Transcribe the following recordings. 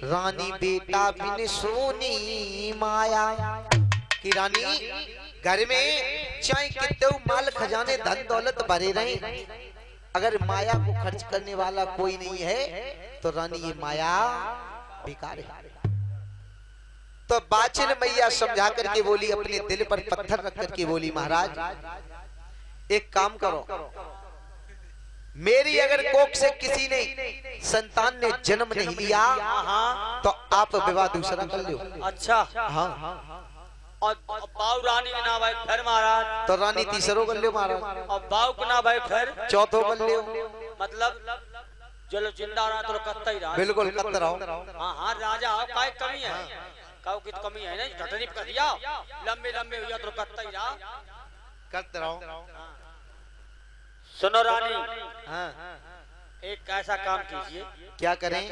रानी बेटा बिन सोनी माया। कि रानी घर में चाहे कितने माल खजाने धन दौलत भरे रहे, अगर माया को खर्च करने वाला कोई नहीं है तो रानी ये माया बेकार है। तो बाचिन मैया समझा करके बोली, अपने दिल पर पत्थर रख करके बोली, महाराज एक काम करो, मेरी अगर कोख से किसी ने संतान ने जन्म नहीं लिया तो आप विवाह दूसरा कर लो। अच्छा हाँ, और बाऊ रानी के नाम है फिर महाराज, तो रानी तीसरो कर लो महाराज, और बाऊ के नाम है फिर चौथो कर लो। मतलब चलो जिंदा रहा तो कत्ता ही रहा। बिल्कुल कत रहो। हाँ हाँ राजा हो, काय कमी है, काऊ की कमी है ना, ढटनी कर दिया लंबे लंबे हुआ तो कत्ता ही रहा। करते रहो। सुनो रानी, हाँ, एक ऐसा काम कीजिए। क्या करें?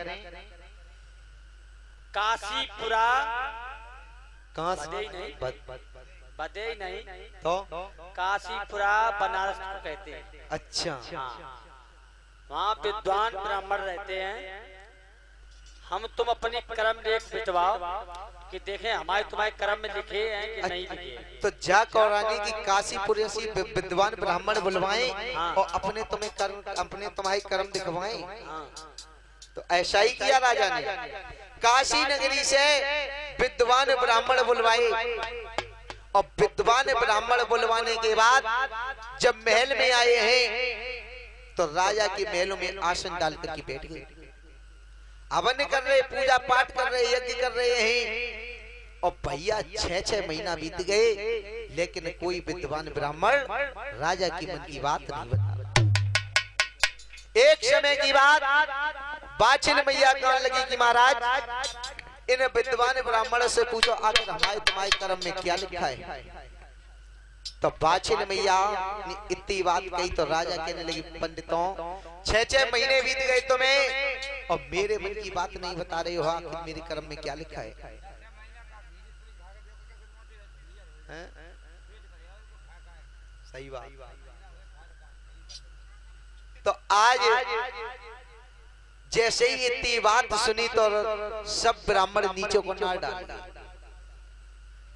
काशीपुरा कहाँ बदई नहीं, बदई नहीं तो काशीपुरा बनारस को कहते हैं। अच्छा, वहाँ विद्वान ब्राह्मण रहते हैं। हम तुम अपनी कर्म रेख बिटवाओ कि देखें हमारे तुम्हारे कर्म में लिखे हैं कि नहीं लिखे। तो जा कौरानी की काशीपुर ऐसी विद्वान ब्राह्मण बुलवाएं और अपने तुम्हारे कर्म दिखवाएं। तो ऐसा ही किया राजा ने, काशी नगरी से विद्वान ब्राह्मण बुलवाए और विद्वान ब्राह्मण बुलवाने के बाद जब महल में आए हैं तो राजा के महलों में आसन डाल करके बैठ गए। हवन कर रहे, पूजा पाठ कर रहे, यज्ञ कर रहे हैं। और भैया 6-6 महीना बीत गए लेकिन कोई विद्वान ब्राह्मण राजा की मन की बात नहीं बता। एक समय की बात बाछिल मैया कहने लगी कि महाराज इन विद्वान ब्राह्मण से पूछो आखिर हमारे तुम्हारे कर्म में क्या लिखा है। तो बाछिल मैया ने इतनी बात कही तो राजा कहने लगी, पंडितों 6-6 महीने बीत गए तुम्हें और मेरे मन की बात नहीं बता रहे हो, आखिर मेरे कर्म में क्या लिखा है? सही बात। तो आज जैसे ही इतनी बात सुनी तो सब ब्राह्मण नीचे को नार डाल।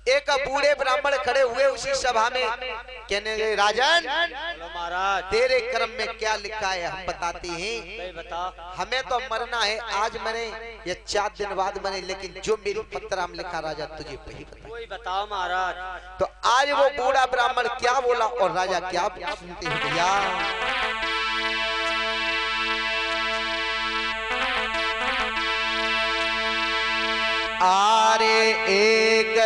एक बूढ़े ब्राह्मण खड़े हुए उसी सभा में, कहने लगे, राजन महाराज तेरे कर्म में क्या लिखा है हम बताते हैं। बता, हमें तो मरना है, आज मरे या 4 दिन बाद मरे, लेकिन जो मेरी पत्रा में लिखा राजा तुझे वही कोई बताओ महाराज। तो आज वो बूढ़ा ब्राह्मण क्या बोला और राजा क्या सुनते हैं भैया। आरे एक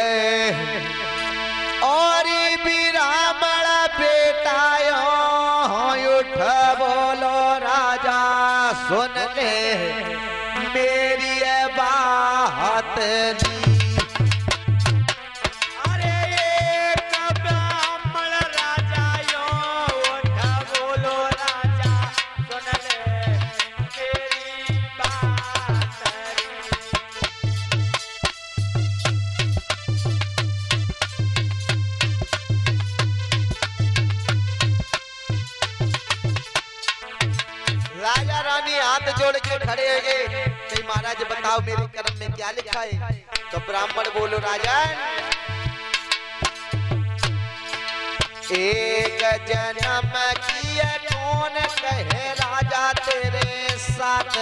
और ब्राह्मण बेटा उठ बोलो राजा सुन ले मेरी बात। अरे एक ब्राह्मण राजा उठ बोलो राजा सुन ले मेरी बात। राजा रानी हाथ जोड़ के खड़े हो गए कि महाराज बताओ मेरे कर्म में क्या लिखा है। तो ब्राह्मण बोलो, राजा एक जन्म किए कौन कहे राजा तेरे साथ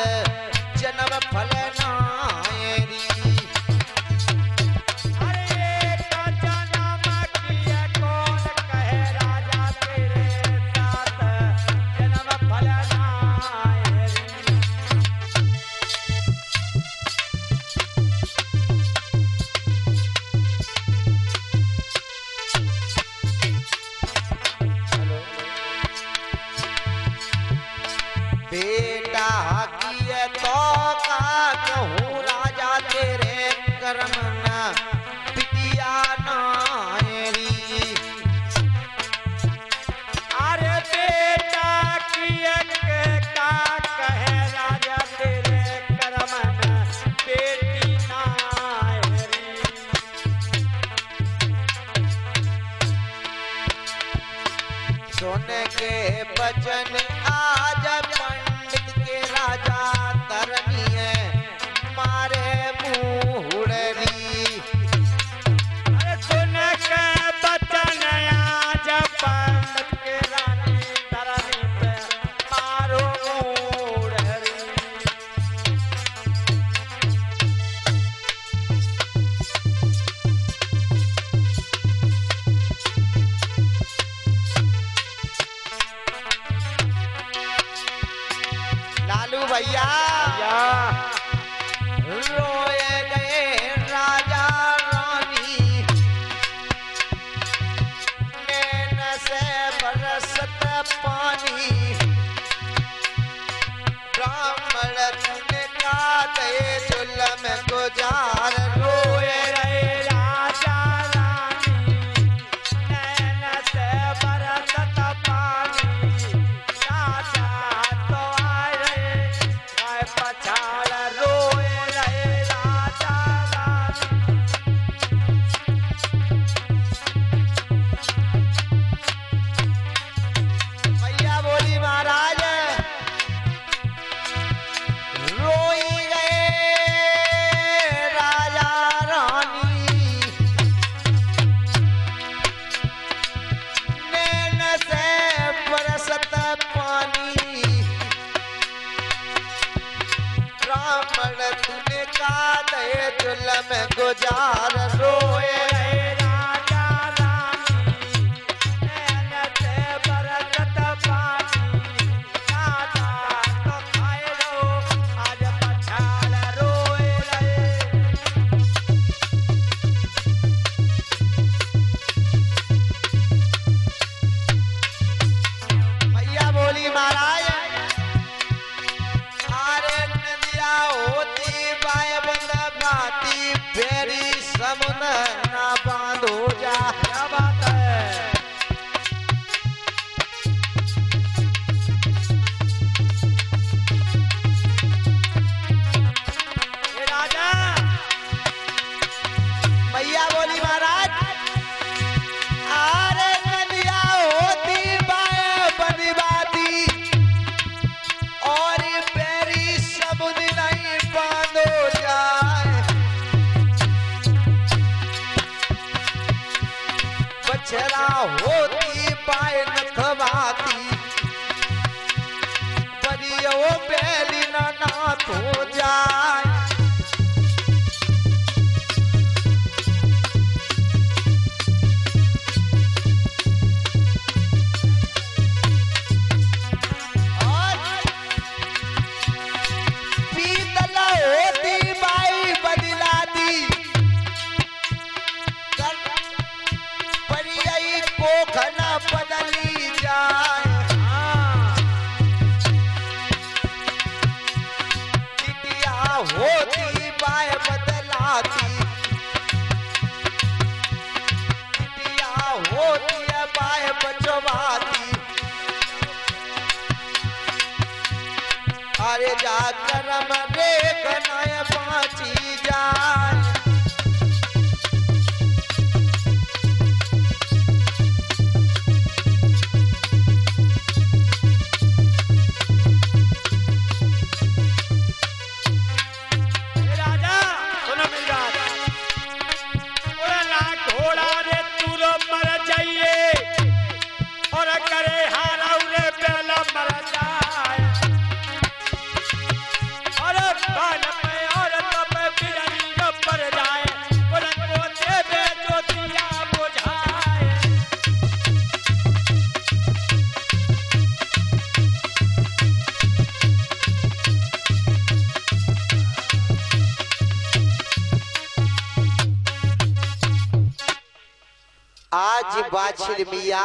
जन्म फल नायरी। बेटा किए तो का दे जुल्म गुजार रोए राजा रानी मेहनत बरकत पानी राजा तो खाए रो आज पछाड़ रोए रहे। भैया बोली महाराज अरे नदिया होती बाय बंद भाती बेरी समुन ना बांधो जा। क्या बात है ये राजा भैया बोली महाराज अरे नदिया होती बाय बंद भाती और बेरी समुन नहीं बांधो जाए। बछड़ा होती पाए नखवाती परियो बेली ना नाथ हो जाए। और पीतल होती बाई बदलाती परियई को घना बदली जाए। टिटिया होती बाय बदलाती टिटिया होती है बाय बचवाती। अरे जा करम रे कनाय बाँची जाए। ये राजा सुनो मेरी बात उड़ना घोड़ा रे तू रो मर जाइए और करे हारा उरे पहला मर जाए और बाल पे और तब बिरनी जो पर जाए उनको देवे जो दिया बुझाए। आज बादशाह मिया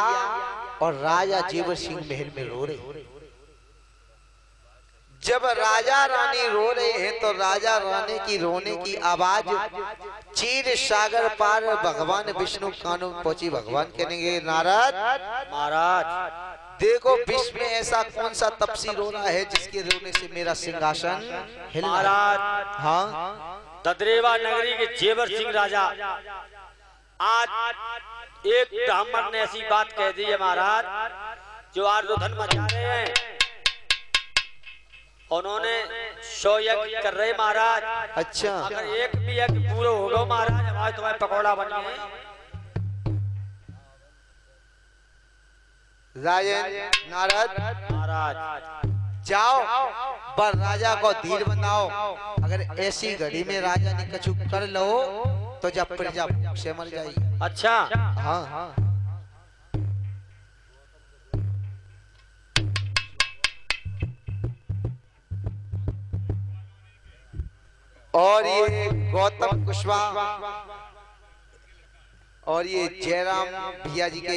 और राजा जेवर सिंह महल में रो रहे। जब राजा रानी रो रहे हैं तो राजा रानी की रोने की आवाज चीर सागर पार भगवान विष्णु कानों में पहुंची। भगवान कहेंगे नारद महाराज देखो विश्व में ऐसा कौन सा तपसी रो रहा है जिसके रोने से मेरा सिंहासन हिल रहा है? महाराज हाँ ददरेवा नगरी के जेवर सिंह राजा आज एक ब्राह्मण ने ऐसी बात कह दी है महाराज जो आर्दोधन मचा रहे हैं। उन्होंने 100 यज्ञ कर रहे महाराज। अच्छा अगर एक भी यज्ञ पूरा होगा महाराज हमारे तुम्हारे पकौड़ा बनिए। राजन नारद महाराज जाओ पर राजा को धीर बनाओ। अगर ऐसी घड़ी में राजा ने कछु कर लो तो जब प्रजा से मर जाएगी। अच्छा हाँ हाँ और ये गौतम कुशवाहा और ये जयराम भैया जी के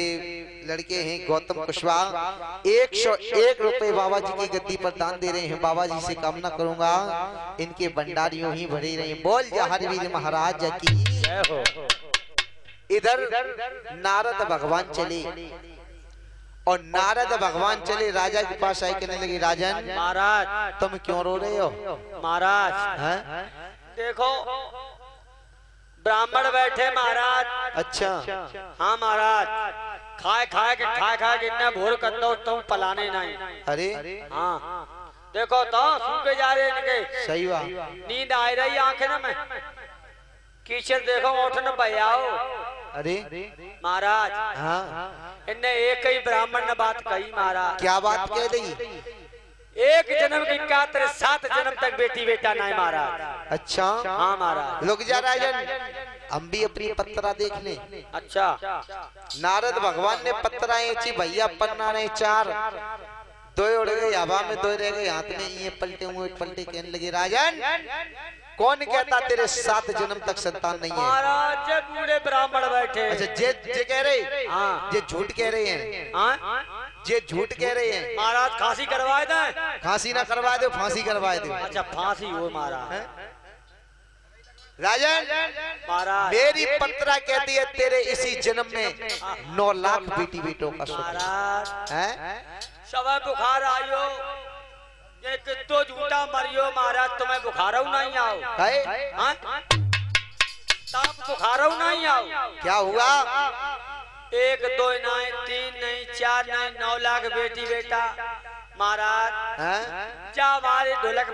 लड़के हैं गौतम कुशवाहा 101 रुपए बाबा जी की गद्दी पर दान दे रहे हैं। बाबा जी से कामना करूंगा इनके भंडार यूं ही भरे रहे। बोल जहार वीर महाराज की। जय हो। इधर नारद भगवान चले और नारद भगवान चले राजा के पास आए कहने लगे राजन महाराज तुम क्यों रो रहे हो? महाराज हैं? देखो ब्राह्मण बैठे महाराज। अच्छा हाँ महाराज खाए के इन्हें भोर कर दो तुम पलाने नहीं। अरे हाँ देखो तो सूखे जा रहे इनके। सही बात। नींद आ रही आंखें ना में कीचड़ देखो उठन बयाओ। अरे महाराज हाँ इनने एक ही ब्राह्मण ने बात कही महाराज। क्या बात कह दी? एक जन्म की खातिर 7 जन्म तक बेटी बेटा ना है महाराज। अच्छा हाँ महाराज। रुक जा राजन, हम भी अपनी पत्रा देख ले। अच्छा। नारद भगवान ने पत्रा ऐची भैया पन्ना ने 4 दो उड़ गए हवा में, 2 रह गए हाथ में, ये पलटे हुए पलटे कहने लगे राजन कौन कहता तेरे 7 जन्म तक संतान नहीं है? महाराज जे बूढ़े ब्राह्मण बैठे। अच्छा जे कह रहे, हाँ ये झूठ कह रहे हैं, हाँ ये झूठ कह रहे हैं। महाराज फांसी करवाए दे। फांसी ना करवा दो, फांसी करवा दो। अच्छा फांसी हो महाराज। राजन महाराज मेरी पत्रा कहती है तेरे इसी जन्म में 9 लाख बेटी बेटों का सुख महाराज है। सब बुखार आयो, ये कितो झूठा मरियो महाराज, तुम्हें बुखार नहीं आओ। हाँ? तब बुखार नहीं आओ। क्या हुआ? 1 2 नहीं 3 नहीं 4 नहीं 9 लाख बेटी बेटा महाराज। जा हमारी ढोलक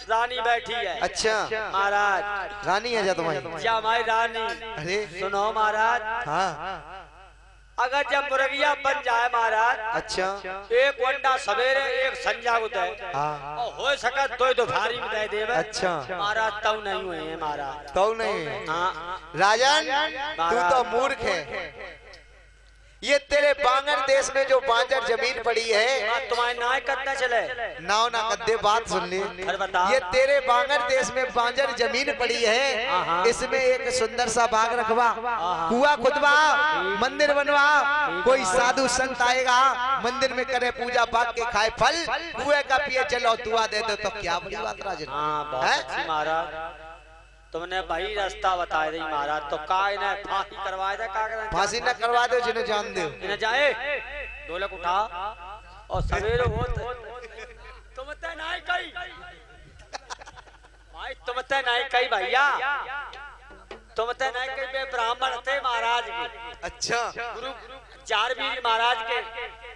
रानी बैठी है। अच्छा महाराज रानी है जा तुम्हारी? जा हमारी रानी। अरे सुनो महाराज, हाँ अगर जब मुर्गिया बन जाए महाराज, अच्छा 1 अंडा सवेरे 1 संजा को दे, हाँ और हो सके तो दोपहरी में दे देवे। अच्छा महाराज तब नहीं हुए हैं महाराज। तो नहीं हाँ राजन तू तो मूर्ख है। ये तेरे बांगर देश में जो बांजर जमीन पड़ी है, तुम्हारे नाय करना चले नाव ना कद्दे बात सुन ले। फिर बता। ये तेरे बांगर देश में बांजर जमीन पड़ी है, इसमें एक सुंदर सा बाग रखवा, कुआ खुदवा, मंदिर बनवा, कोई साधु संत आएगा मंदिर में करे पूजा पाठ के खाए फल, कुएं का पिए जल और दुआ दे दो, तो क्या बड़ी बात राजन। हाँ बहुत अच्छी महाराज, तुमने भाई रास्ता बताया दी महाराज। तो का इन्हें फांसी करवाए दे? का फांसी न करवा दो जिन्हें जान दो। इन्हें जाए ढोलक उठा और सवेरे हो तुमते नहीं कही भाई, तुमते नहीं कही भैया, तुमते नहीं कही बे ब्राह्मण थे महाराज के। अच्छा गुरु जारवीर महाराज के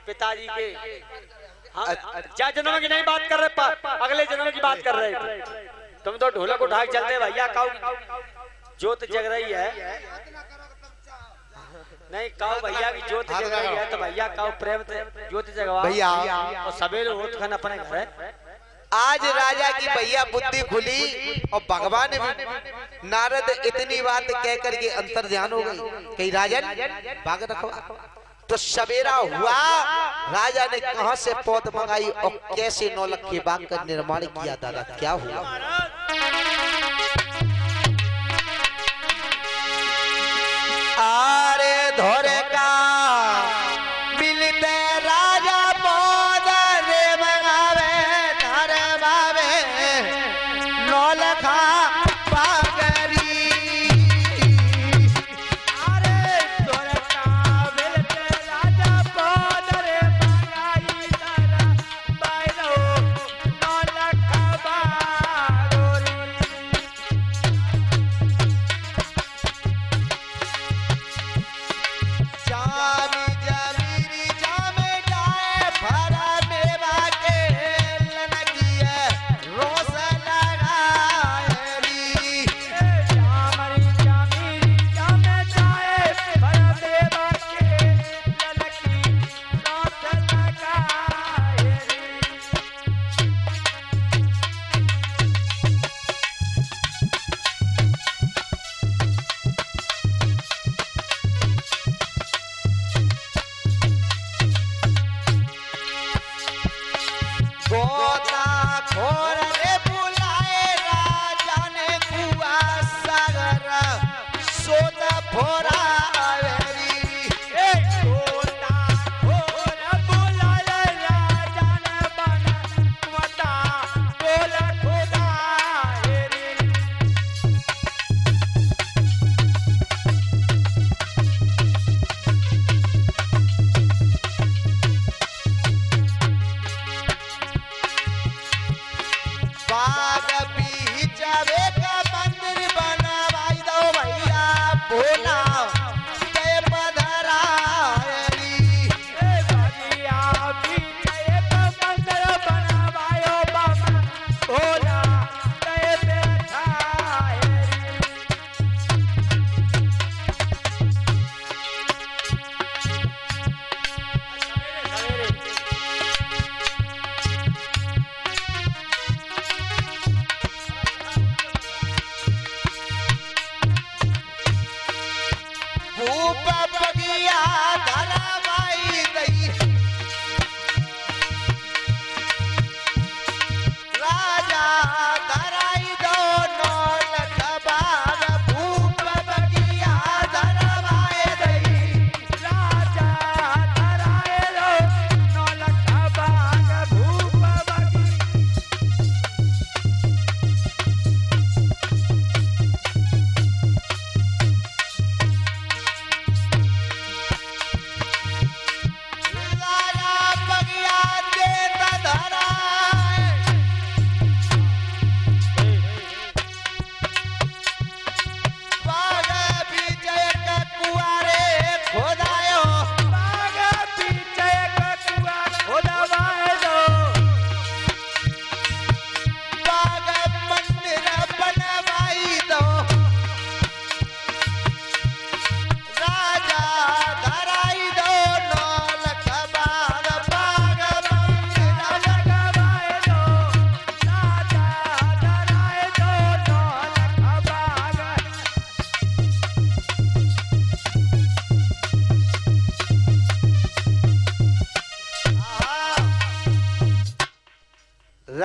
पिताजी के। हाँ जा जन्म की नहीं बात कर रहे, अगले जन्म की बात कर रहे। तुम तो ढोलक उठा के चलते भैया, काऊ ज्योत जग रही है। नहीं काऊ भैया की ज्योत जग रही है, तो भैया काऊ प्रेम से ज्योत जगवा भैया। और सवेरे उठ कर अपने घर है। आज राजा की भैया बुद्धि खुली और भगवान भी नारद इतनी बात कह करके अंतर ध्यान हो गई कहीं राजन बाग रखवा। तो सवेरा हुआ, राजा ने कहां से पौध मंगाई और कैसे 9 लाख के बाग का निर्माण किया। दादा क्या हुआ? आरे धोरे का मिलते राजा पौध रे मंगावे, धरे बावे 9 लाख बागरी।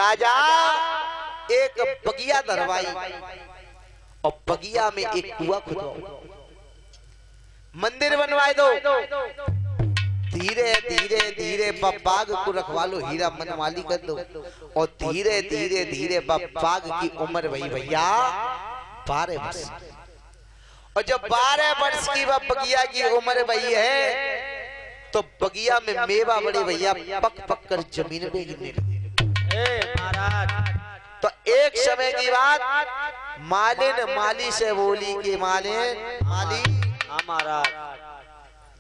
राजा एक बगिया धरवाई और बगिया में एक कुआं खुदवाओ, मंदिर बनवाए दो। धीरे धीरे धीरे बाग को रखवा लो, हीरा मनमाली कर दो। और धीरे धीरे धीरे बाग की उम्र भई भैया 12 वर्ष। और जब 12 वर्ष की बगिया की उम्र भई है तो बगिया में मेवा बड़े भैया पक पक कर जमीन पे गिरने लगे। महाराज तो एक समय की बात मालिन माली से बोली कि मालिन माली, महाराज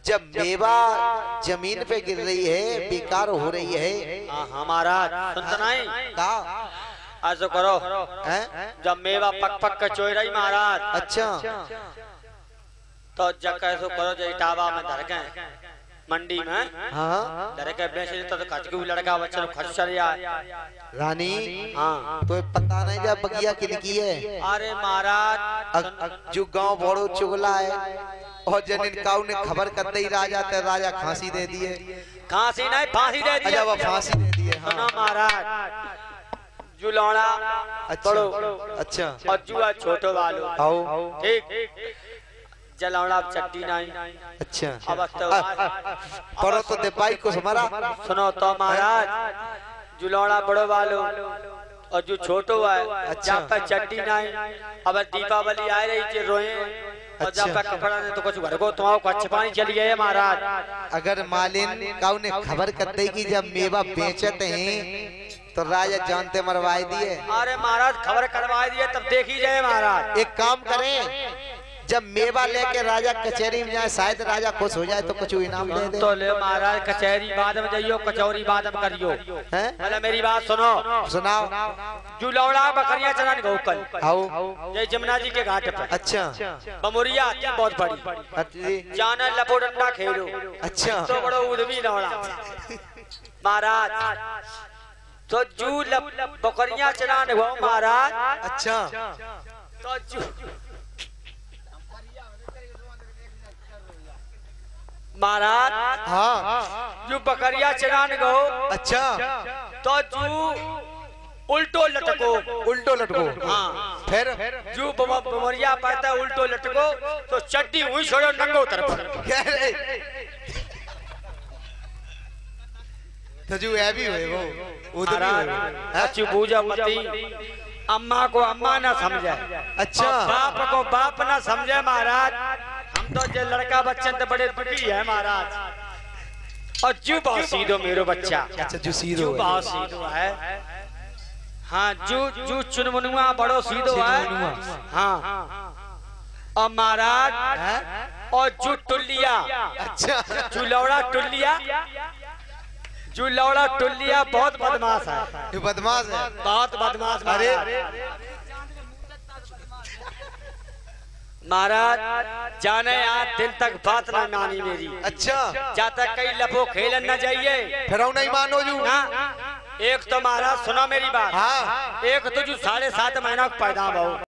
जब मेवा जमीन पे गिर रही है, बेकार हो रही है, महाराज सुनता नहीं का ऐसा करो है? जब मेवा पक पक कर चोई रही महाराज, अच्छा तो जब कैसो करो जो इटावा में धर गए मंडी में, हाँ धर के बेचे तो कच के लड़का बच्चा खर्च चल जाए। रानी हाँ तो पता नहीं जब बगिया किनकी है। अरे महाराज जो गांव बड़ो चुगला है और जन इनकाऊ ने खबर कर दी राजा, ते राजा फांसी दे दिए। खांसी नहीं फांसी दे दी, वो फांसी दे दिए। हाँ। सुनो महाराज जुलौड़ा अच्छा अच्छा और जुआ छोटो वालो आओ ठीक जलौड़ा चट्टी नहीं। अच्छा अब पढ़ो तो दे भाई को हमारा सुनो तो महाराज जुलौड़ा बड़ो वालो और जो छोटो है अच्छा। जब तक चट्टी नहीं। अब दीपावली आ रही थी रोए और जब तक कपड़ा नहीं तो कुछ घर को तुम्हारा कच्छ पानी चली गए महाराज। अगर मालिन काऊ ने खबर कर दी कि जब मेवा बेचते हैं तो राजा जानते मरवाए दिए। अरे महाराज खबर करवा दिए तब देखी जाए महाराज। एक काम करें, जब मेवा लेके राजा कचहरी में जाए, शायद राजा खुश हो जाए तो कुछ इनाम दे दे। तो ले महाराज कचहरी बाद में जाइयो, कचौरी बाद में करियो। पहले मेरी बात सुनो। सुनाओ। जुलौड़ा बकरियां चराने गो कल आओ जय जमुना जी के घाट पर। अच्छा बमुरिया आती बहुत बड़ी, जाना लपो डंडा खेलो। अच्छा तो बड़ो उदमी लौड़ा महाराज, तो जू बकरियां चराने गो महाराज। अच्छा तो जू महाराज हाँ जो बकरिया चराने गो। अच्छा तो जू उल्टो लटको, उल्टो लटको। हाँ फिर जू बमरिया पाता है उल्टो लटको तो चट्टी हुई छोड़ो नंगो तरफ। तो जो है भी हुए वो उधर अच्छी पूजा मती, अम्मा को अम्मा ना समझे, अच्छा बाप को बाप ना समझे महाराज। हम तो जो लड़का बच्चन तो बड़े दुखी है महाराज। और जू बहुत सीधो मेरो बच्चा। अच्छा जो सीधो जू बहुत सीधो है। हाँ जू चुनमुनुआ बड़ो सीधो है। हाँ और महाराज और जू टुल्लिया। अच्छा जुलौड़ा टुल्लिया, जुलौड़ा टुल्लिया बहुत बदमाश है। ये बदमाश है, बहुत बदमाश। अरे महाराज जाने आज दिल तक बात ना मानी मेरी। अच्छा जाता कई लफो खेलन न जाइए, फिर नहीं मानो जू ना। एक तो महाराज सुना मेरी बात। हाँ एक तो जो 7.5 महीना पैदा भाव